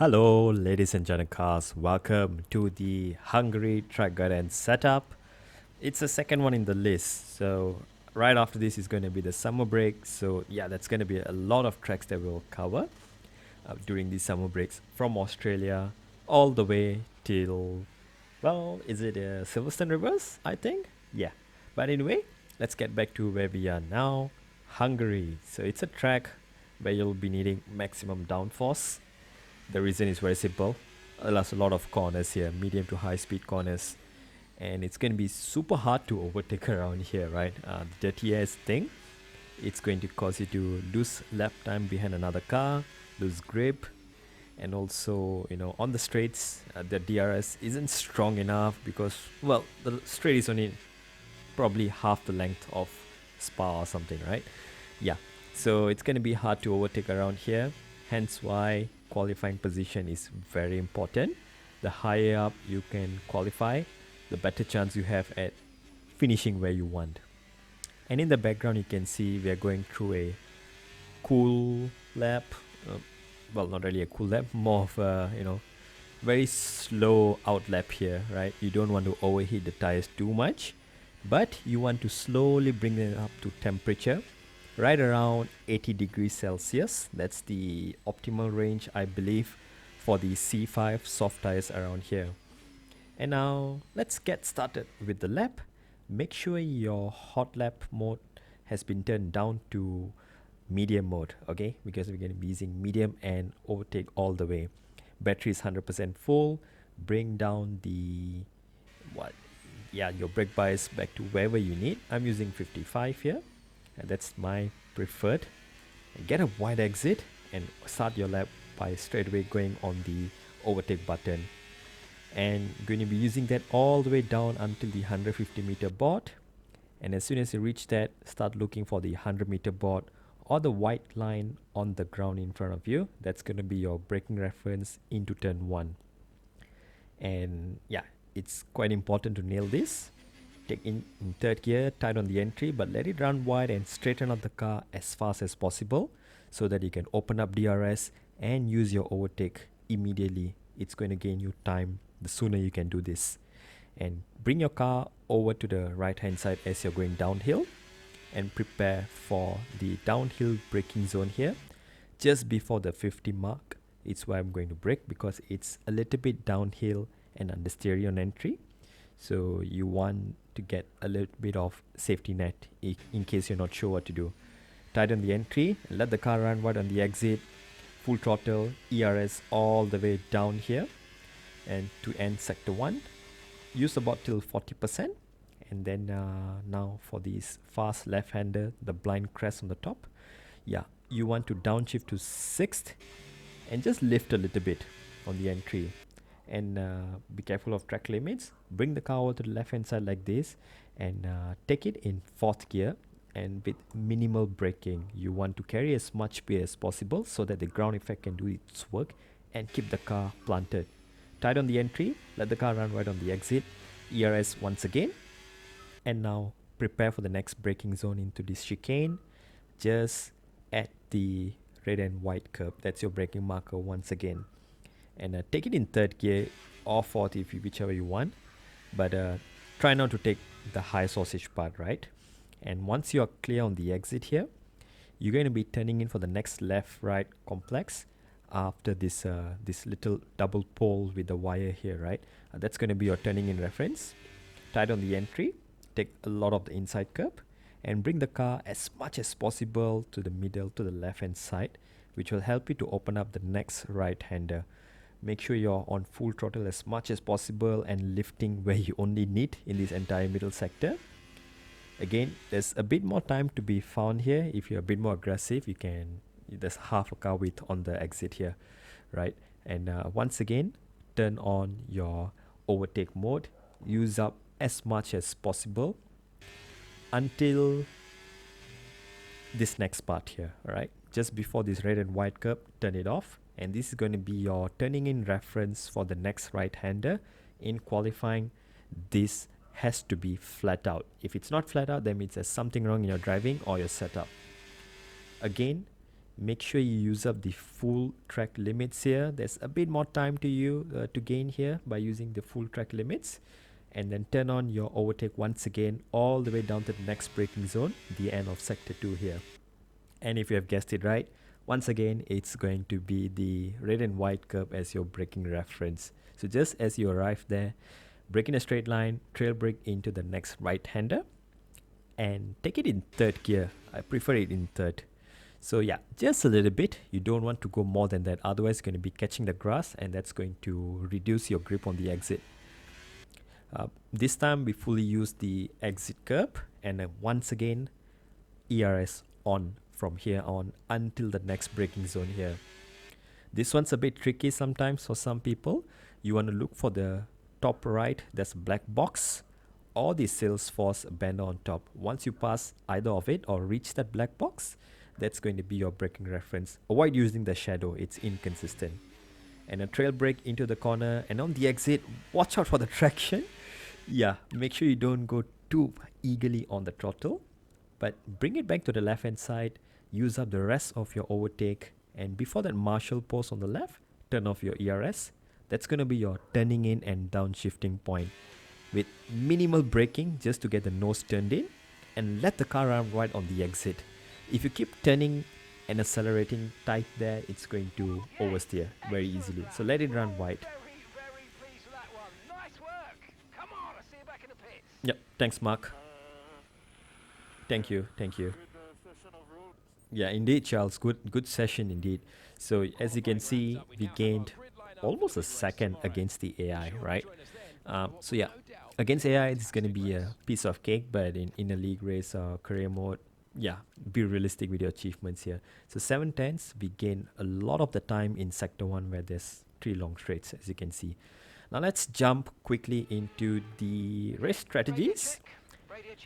Hello, ladies and gentlemen, welcome to the Hungary Track Guide and Setup. It's the second one in the list, so right after this is going to be the summer break. So yeah, that's going to be a lot of tracks that we'll cover during these summer breaks from Australia all the way till, well, is it Silverstone Rivers? I think. Yeah, but anyway, let's get back to where we are now, Hungary. So it's a track where you'll be needing maximum downforce. The reason is very simple. There's a lot of corners here, medium to high speed corners, and it's going to be super hard to overtake around here, right? The TS thing, it's going to cause you to lose lap time behind another car, lose grip, and also, on the straights, the DRS isn't strong enough because, well, the straight is only probably half the length of Spa or something, right? Yeah, so it's going to be hard to overtake around here, hence why qualifying position is very important. The higher up you can qualify, the better chance you have at finishing where you want. And in the background you can see we are going through a cool lap. Well, not really a cool lap, more of a very slow out lap here, right? You don't want to overheat the tires too much, but you want to slowly bring them up to temperature right around 80 degrees Celsius. That's the optimal range, I believe, for the C5 soft tires around here. And now let's get started with the lap. Make sure your hot lap mode has been turned down to medium mode, okay? Because we're going to be using medium and overtake all the way. Battery is 100% full. Bring down the your brake bias back to wherever you need. I'm using 55 here, and that's my preferred. And get a wide exit and start your lap by straight away going on the overtake button, and going to be using that all the way down until the 150 meter board. And as soon as you reach that, start looking for the 100 meter board or the white line on the ground in front of you. That's going to be your braking reference into turn 1. And yeah, it's quite important to nail this. Take in third gear, tight on the entry, but let it run wide and straighten out the car as fast as possible so that you can open up DRS and use your overtake immediately. It's going to gain you time the sooner you can do this. And bring your car over to the right hand side as you're going downhill and prepare for the downhill braking zone here. Just before the 50 mark, it's where I'm going to brake because it's a little bit downhill and understeery on entry. So you want to get a little bit of safety net in case you're not sure what to do. Tighten the entry, let the car run wide on the exit, full throttle, ERS all the way down here. And to end sector 1, use about till 40%. And then now for this fast left-hander, the blind crest on the top. Yeah, you want to downshift to 6th and just lift a little bit on the entry. And be careful of track limits. Bring the car over to the left hand side like this and take it in 4th gear, and with minimal braking. You want to carry as much speed as possible so that the ground effect can do its work and keep the car planted. Tight on the entry, let the car run right on the exit, ERS once again. And now prepare for the next braking zone into this chicane, just at the red and white curb. That's your braking marker once again. And take it in 3rd gear or 4th, whichever you want, but try not to take the high sausage part, right? And once you are clear on the exit here, you're going to be turning in for the next left-right complex after this little double pole with the wire here, right? That's going to be your turning in reference. Tight on the entry, take a lot of the inside curb, and bring the car as much as possible to the middle, to the left-hand side, which will help you to open up the next right-hander. Make sure you're on full throttle as much as possible and lifting where you only need in this entire middle sector. Again, there's a bit more time to be found here. If you're a bit more aggressive, there's half a car width on the exit here, right? And once again, turn on your overtake mode. Use up as much as possible until this next part here, all right? Just before this red and white curb, turn it off. And this is going to be your turning in reference for the next right-hander. In qualifying, this has to be flat out. If it's not flat out, that means there's something wrong in your driving or your setup. Again, make sure you use up the full track limits here. There's a bit more time to gain here by using the full track limits, and then turn on your overtake once again all the way down to the next braking zone, the end of sector 2 here. And if you have guessed it right, once again it's going to be the red and white curve as your braking reference. So just as you arrive there, brake in a straight line, trail brake into the next right hander, and take it in third gear. I prefer it in third. So yeah, just a little bit. You don't want to go more than that, otherwise you're going to be catching the grass, and that's going to reduce your grip on the exit. This time we fully use the exit curb, and once again ERS on from here on until the next braking zone here. This one's a bit tricky sometimes for some people. You want to look for the top right, there's a black box, or the Salesforce banner on top. Once you pass either of it or reach that black box, that's going to be your braking reference. Avoid using the shadow, it's inconsistent. And a trail brake into the corner, and on the exit, watch out for the traction. Yeah, make sure you don't go too eagerly on the throttle, but bring it back to the left hand side, use up the rest of your overtake, and before that marshal post on the left, turn off your ERS. That's going to be your turning in and downshifting point, with minimal braking just to get the nose turned in, and let the car run right on the exit. If you keep turning and accelerating tight there, it's going to oversteer very easily. So let it run wide. Very pleased with that one. Nice work. Come on, I'll see you back in the pits. Yep, thanks Mark. Thank you. Yeah, indeed, Charles. Good session indeed. So as you can see, we gained almost a second against the AI, right? So yeah, against AI, it's going to be a piece of cake, but in a league race or career mode, yeah, be realistic with your achievements here. So 7/10s, we gain a lot of the time in sector 1 where there's 3 long straights, as you can see. Now let's jump quickly into the race strategies.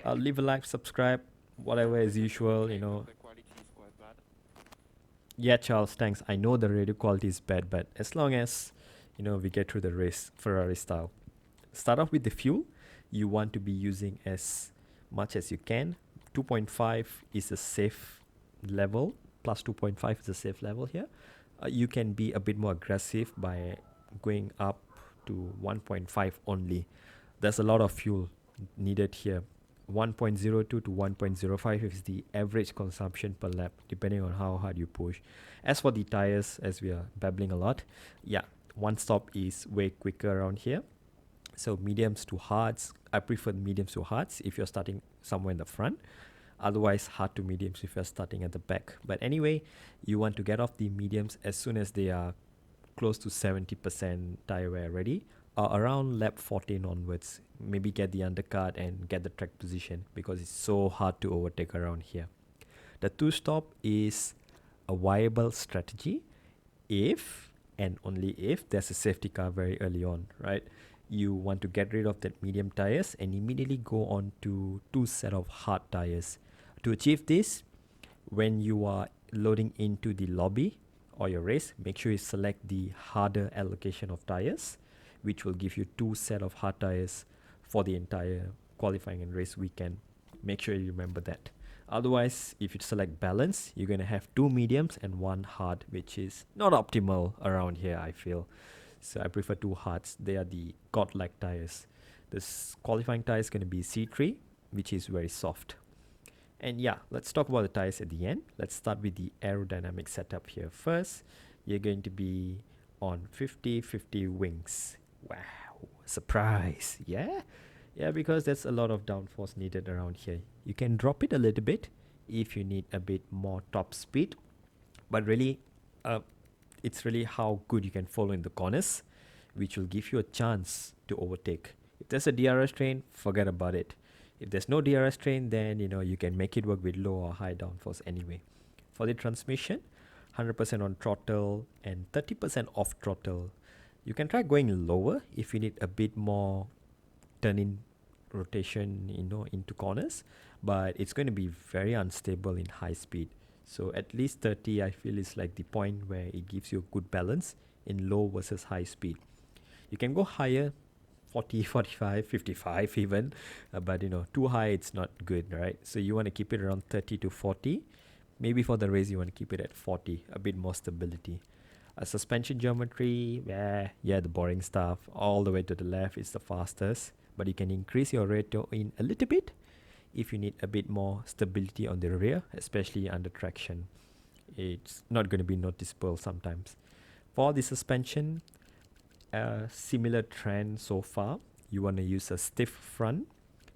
Leave a like, subscribe, whatever as usual, you know. Yeah, Charles, thanks. I know the radio quality is bad, but as long as, you know, we get through the race Ferrari style. Start off with the fuel. You want to be using as much as you can. 2.5 is a safe level. Plus 2.5 is a safe level here. You can be a bit more aggressive by going up to 1.5 only. There's a lot of fuel needed here. 1.02 to 1.05 is the average consumption per lap, depending on how hard you push. As for the tires, as we are babbling a lot, yeah, one stop is way quicker around here. So mediums to hards, I prefer mediums to hards if you're starting somewhere in the front. Otherwise, hard to mediums if you're starting at the back. But anyway, you want to get off the mediums as soon as they are close to 70% tire wear ready, or around lap 14 onwards. Maybe get the undercut and get the track position, because it's so hard to overtake around here. The 2-stop is a viable strategy if and only if there's a safety car very early on, right? You want to get rid of that medium tires and immediately go on to 2 set of hard tires. To achieve this, when you are loading into the lobby or your race, make sure you select the harder allocation of tires, which will give you 2 set of hard tires for the entire qualifying and race weekend. Make sure you remember that. Otherwise, if you select balance, you're going to have 2 mediums and 1 hard, which is not optimal around here, I feel. So I prefer 2 hards. They are the godlike tires. This qualifying tire is going to be C3, which is very soft. And yeah, let's talk about the tires at the end. Let's start with the aerodynamic setup here. First, you're going to be on 50-50 wings. Wow, surprise. Yeah, because there's a lot of downforce needed around here. You can drop it a little bit if you need a bit more top speed, but really it's really how good you can follow in the corners, which will give you a chance to overtake. If there's a DRS train, forget about it. If there's no DRS train, then you can make it work with low or high downforce anyway. For the transmission, 100% on throttle and 30% off throttle. You can try going lower if you need a bit more turn-in rotation, into corners, but it's going to be very unstable in high speed. So at least 30, I feel, is like the point where it gives you a good balance in low versus high speed. You can go higher, 40, 45, 55 even, but too high it's not good, right? So you want to keep it around 30 to 40, Maybe for the race you want to keep it at 40, a bit more stability. Suspension geometry, yeah, the boring stuff. All the way to the left is the fastest, but you can increase your ratio in a little bit if you need a bit more stability on the rear, especially under traction. It's not going to be noticeable sometimes. For the suspension, similar trend so far. You want to use a stiff front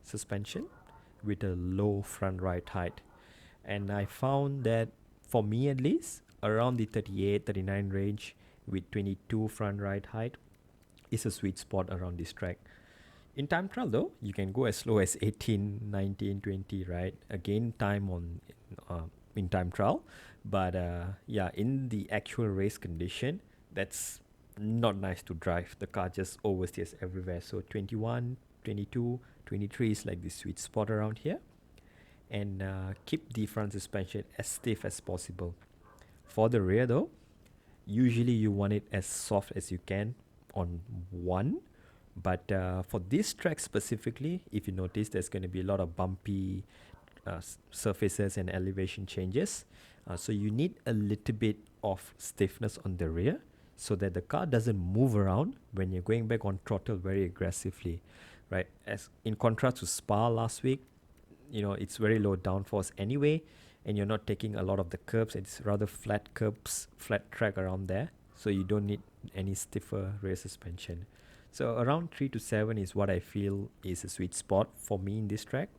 suspension with a low front ride height. And I found that for me at least, around the 38, 39 range with 22 front ride height is a sweet spot around this track. In time trial though, you can go as slow as 18, 19, 20, right? Again, time on in time trial. But yeah, in the actual race condition, that's not nice to drive. The car just oversteers everywhere. So 21, 22, 23 is like the sweet spot around here. And keep the front suspension as stiff as possible. For the rear though, usually you want it as soft as you can on one. But for this track specifically, if you notice, there's going to be a lot of bumpy surfaces and elevation changes. So you need a little bit of stiffness on the rear so that the car doesn't move around when you're going back on throttle very aggressively, right? As in contrast to Spa last week, it's very low downforce anyway, and you're not taking a lot of the curbs. It's rather flat curbs, flat track around there, so you don't need any stiffer rear suspension. So around 3 to 7 is what I feel is a sweet spot for me in this track,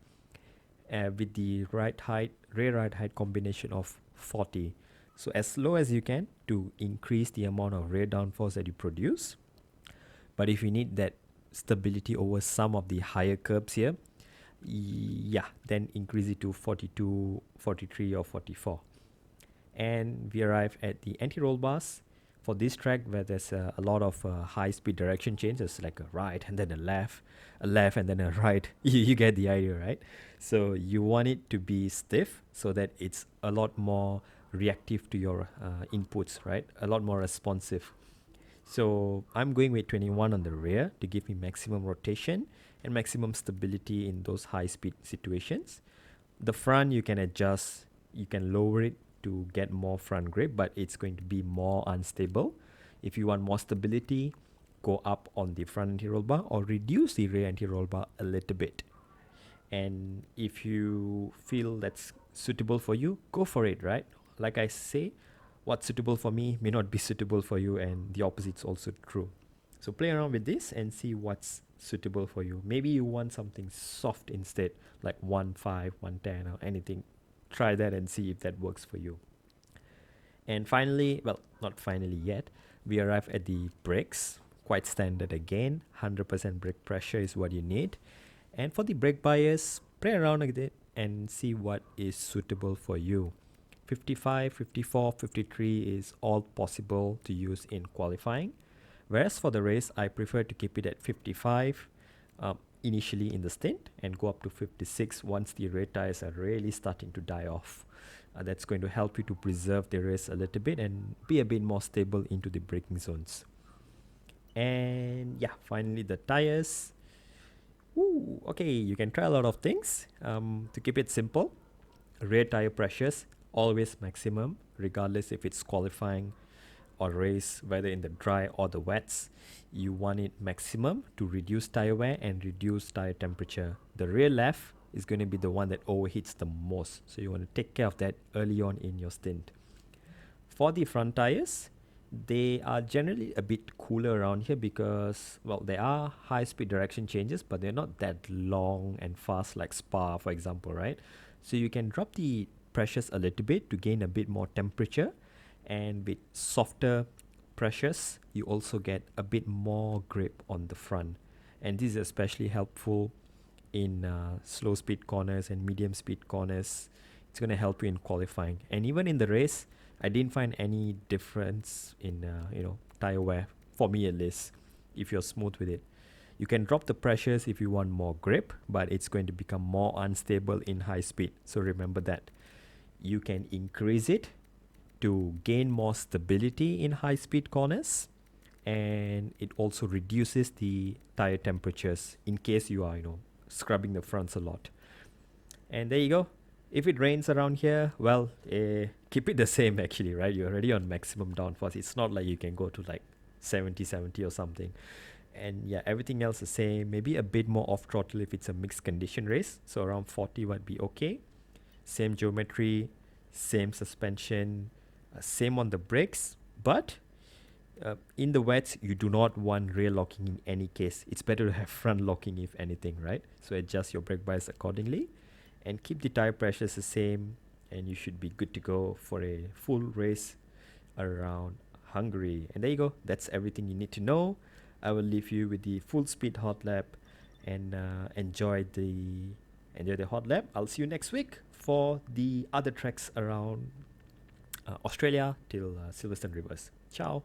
with the rear ride height combination of 40. So as low as you can to increase the amount of rear downforce that you produce. But if you need that stability over some of the higher curbs here, yeah, then increase it to 42, 43 or 44. And we arrive at the anti-roll bars. For this track where there's a lot of high-speed direction changes, like a right and then a left and then a right. You get the idea, right? So you want it to be stiff so that it's a lot more reactive to your inputs, right? A lot more responsive. So I'm going with 21 on the rear to give me maximum rotation and maximum stability in those high speed situations. The front you can adjust, you can lower it to get more front grip, but it's going to be more unstable. If you want more stability, go up on the front anti-roll bar or reduce the rear anti-roll bar a little bit. And if you feel that's suitable for you, go for it, right? Like I say, what's suitable for me may not be suitable for you, and the opposite's also true. So play around with this and see what's suitable for you. Maybe you want something soft instead, like 1.5, 1.10 or anything. Try that and see if that works for you. And finally, well, not finally yet, we arrive at the brakes. Quite standard again. 100% brake pressure is what you need. And for the brake bias, play around with it and see what is suitable for you. 55, 54, 53 is all possible to use in qualifying. Whereas for the race, I prefer to keep it at 55 initially in the stint and go up to 56 once the rear tires are really starting to die off. That's going to help you to preserve the race a little bit and be a bit more stable into the braking zones. And yeah, finally the tires. Ooh, okay, you can try a lot of things. To keep it simple, rear tire pressures always maximum, regardless if it's qualifying or race, whether in the dry or the wets. You want it maximum to reduce tire wear and reduce tire temperature. The rear left is going to be the one that overheats the most, so you want to take care of that early on in your stint. For the front tires, they are generally a bit cooler around here because, well, there are high speed direction changes, but they're not that long and fast like Spa, for example, right? So you can drop the pressures a little bit to gain a bit more temperature, and with softer pressures you also get a bit more grip on the front, and this is especially helpful in slow speed corners and medium speed corners. It's going to help you in qualifying, and even in the race I didn't find any difference in tire wear, for me at least. If you're smooth with it, you can drop the pressures if you want more grip, but it's going to become more unstable in high speed. So remember that. You can increase it to gain more stability in high speed corners, and it also reduces the tire temperatures in case you are scrubbing the fronts a lot. And there you go. If it rains around here, well, keep it the same actually, right? You're already on maximum downforce. It's not like you can go to like 70 or something. And yeah, everything else the same. Maybe a bit more off throttle if it's a mixed condition race. So around 40 might be okay. Same geometry, same suspension, same on the brakes. But in the wets, you do not want rear locking in any case. It's better to have front locking if anything, right? So adjust your brake bias accordingly and keep the tire pressures the same, and you should be good to go for a full race around Hungary. And there you go. That's everything you need to know. I will leave you with the full speed hot lap and enjoy the hot lap. I'll see you next week for the other tracks around Australia till Silverstone Rivers. Ciao.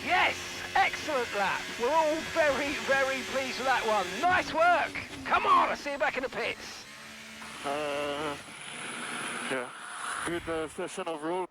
Yes, excellent lap. We're all very, very pleased with that one. Nice work. Come on, I'll see you back in the pits. Yeah, good session overall.